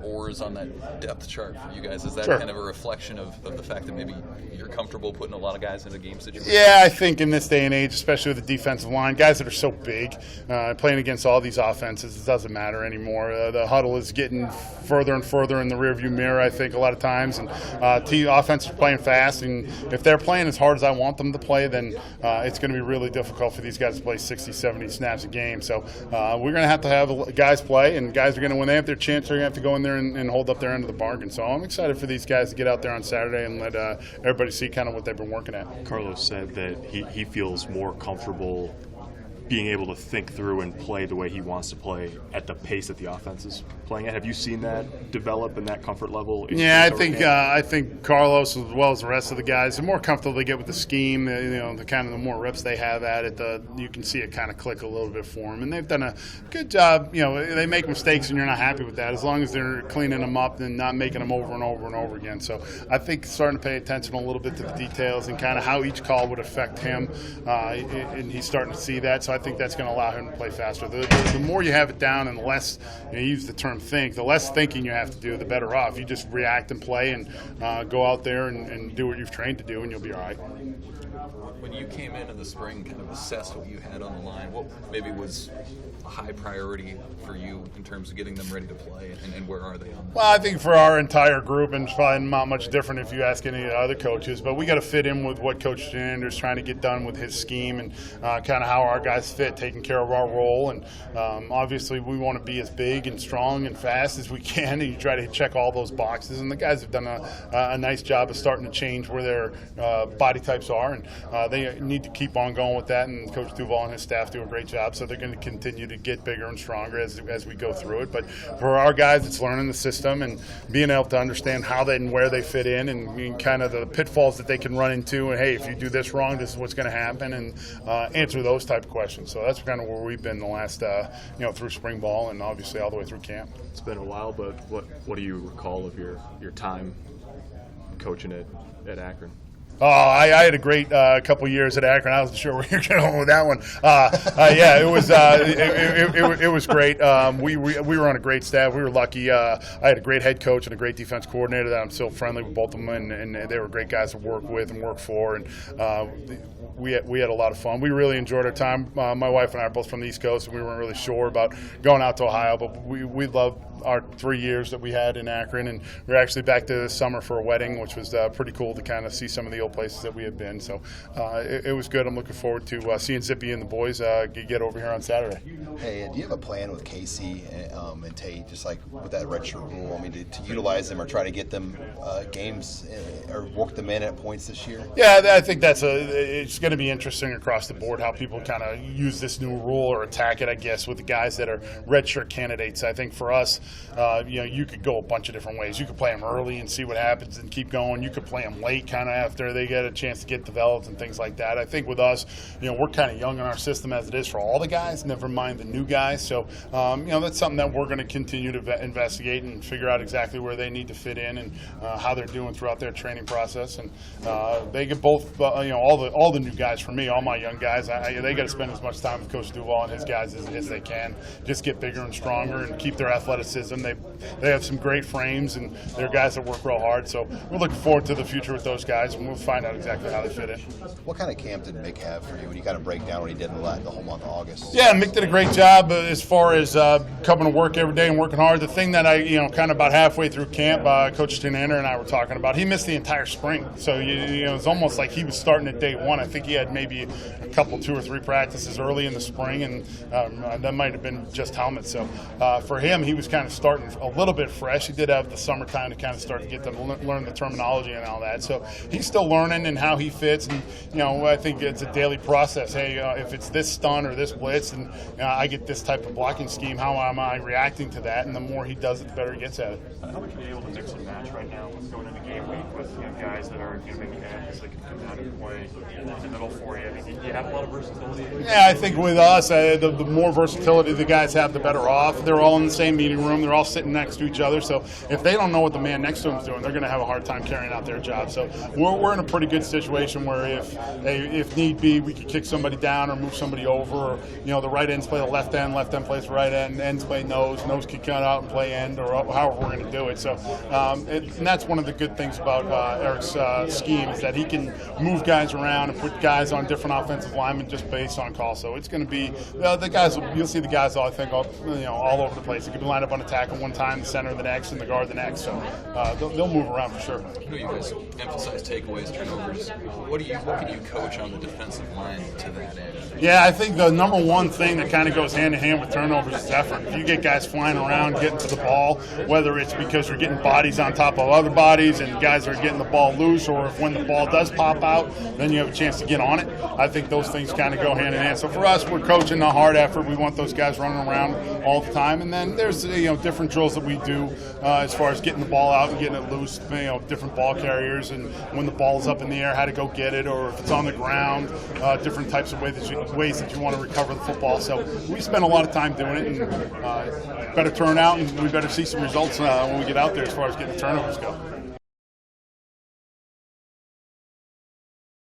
oars on that depth chart for you guys? Is that Sure. kind of a reflection of the fact that maybe you're comfortable putting a lot of guys into game situations? Yeah, I think in this day and age, especially with the defensive line, guys that are so big, playing against all these offenses, it doesn't matter anymore. The huddle is getting further and further in the rearview mirror, I think, a lot of times. And team offense is playing fast, and if they're playing as hard as I want them to play, then it's going to be really difficult for these guys to play 60, 70 snaps a game. So we're going to have guys play, and guys are going to, when they have their chance, they're going to have to go in there and hold up their end of the bargain. So I'm excited for these guys to get out there on Saturday and let everybody see kind of what they've been working at. Carlos said that he feels more comfortable being able to think through and play the way he wants to play at the pace that the offense is playing at. Have you seen that develop in that comfort level? Yeah, I think Carlos, as well as the rest of the guys, the more comfortable they get with the scheme, the more reps they have at it, you can see it kind of click a little bit for them. And they've done a good job. They make mistakes and you're not happy with that. As long as they're cleaning them up and not making them over and over and over again. So I think starting to pay attention a little bit to the details and kind of how each call would affect him, and he's starting to see that. So I think that's going to allow him to play faster. The more you have it down and the less, you use the term think, the less thinking you have to do, the better off. You just react and play and go out there and do what you've trained to do, and you'll be all right. When you came in the spring, kind of assessed what you had on the line, what maybe was a high priority for you in terms of getting them ready to play, and where are they on that? Well, I think for our entire group, and it's probably not much different if you ask any of the other coaches, but we got to fit in with what Coach Sanders is trying to get done with his scheme and kind of how our guys fit, taking care of our role. And obviously we want to be as big and strong and fast as we can, and you try to check all those boxes. And the guys have done a nice job of starting to change where their body types are, and they need to keep on going with that, and Coach Duval and his staff do a great job, so they're going to continue to get bigger and stronger as we go through it. But for our guys, it's learning the system and being able to understand how they and where they fit in, and kind of the pitfalls that they can run into, and hey, if you do this wrong, this is what's going to happen, and answer those type of questions. So that's kind of where we've been the last through spring ball and obviously all the way through camp. It's been a while, but what do you recall of your time coaching at Akron? Oh, I had a great couple years at Akron. I wasn't sure where you're going with that one. Yeah, it was great. We were on a great staff. We were lucky. I had a great head coach and a great defense coordinator that I'm still friendly with both of them, and they were great guys to work with and work for. And we had a lot of fun. We really enjoyed our time. My wife and I are both from the East Coast, and we weren't really sure about going out to Ohio, but we loved our 3 years that we had in Akron, and we're actually back to this summer for a wedding, which was pretty cool to kind of see some of the old places that we had been. So it was good. I'm looking forward to seeing Zippy and the boys get over here on Saturday. Hey, do you have a plan with Casey and Tate, just like with that redshirt rule? I mean, to utilize them or try to get them games or work them in at points this year? Yeah, I think it's going to be interesting across the board how people kind of use this new rule or attack it, I guess, with the guys that are redshirt candidates. I think for us, you could go a bunch of different ways. You could play them early and see what happens and keep going. You could play them late, kind of after they get a chance to get developed and things like that. I think with us, we're kind of young in our system as it is for all the guys, never mind the new guys. So, that's something that we're going to continue to investigate and figure out exactly where they need to fit in and how they're doing throughout their training process. And they get both, all the new guys for me, all my young guys, they got to spend as much time with Coach Duval and his guys as they can. Just get bigger and stronger and keep their athleticism. They have some great frames, and they're guys that work real hard. So we're looking forward to the future with those guys, and we'll find out exactly how they fit in. What kind of camp did Mick have for you when you kind of break down what he did the whole month of August? Yeah, Mick did a great job as far as coming to work every day and working hard. The thing that I, kind of about halfway through camp, Coach Tinander and I were talking about, he missed the entire spring. So, it was almost like he was starting at day one. I think he had maybe a couple, 2 or 3 practices early in the spring, and that might have been just helmets. So for him, he was kind of starting a little bit fresh. He did have the summertime to kind of start to get them learn the terminology and all that. So he's still learning and how he fits. And I think it's a daily process. Hey, if it's this stun or this blitz, and I get this type of blocking scheme, how am I reacting to that? And the more he does it, the better he gets at it. How much are you able to mix and match right now going into game week with guys that are maybe ads that can come out and play in the middle for you? I mean, do you have a lot of versatility? Yeah, I think with us, the more versatility the guys have, the better off. They're all in the same meeting room. room. They're all sitting next to each other. So if they don't know what the man next to them is doing, they're going to have a hard time carrying out their job. So we're in a pretty good situation where if need be, we could kick somebody down or move somebody over. Or, the right ends play the left end plays the right end, ends play nose can cut out and play end, or however we're going to do it. So and that's one of the good things about Eric's scheme is that he can move guys around and put guys on different offensive linemen just based on call. So it's going to be the guys. You'll see the guys. I think all over the place. They could be lined up on a tackle one time, the center the next, and the guard the next. So they'll move around for sure. You guys emphasize takeaways, turnovers. What can you coach on the defensive line to that end? Yeah, I think the number one thing that kind of goes hand in hand with turnovers is effort. If you get guys flying around, getting to the ball, whether it's because you're getting bodies on top of other bodies and guys are getting the ball loose, or if when the ball does pop out, then you have a chance to get on it. I think those things kind of go hand in hand. So for us, we're coaching the hard effort. We want those guys running around all the time. And then there's different drills that we do as far as getting the ball out and getting it loose. Different ball carriers, and when the ball is up in the air, how to go get it, or if it's on the ground, different types of ways that you want to recover the football. So we spend a lot of time doing it, and better turn out, and we better see some results when we get out there as far as getting the turnovers go.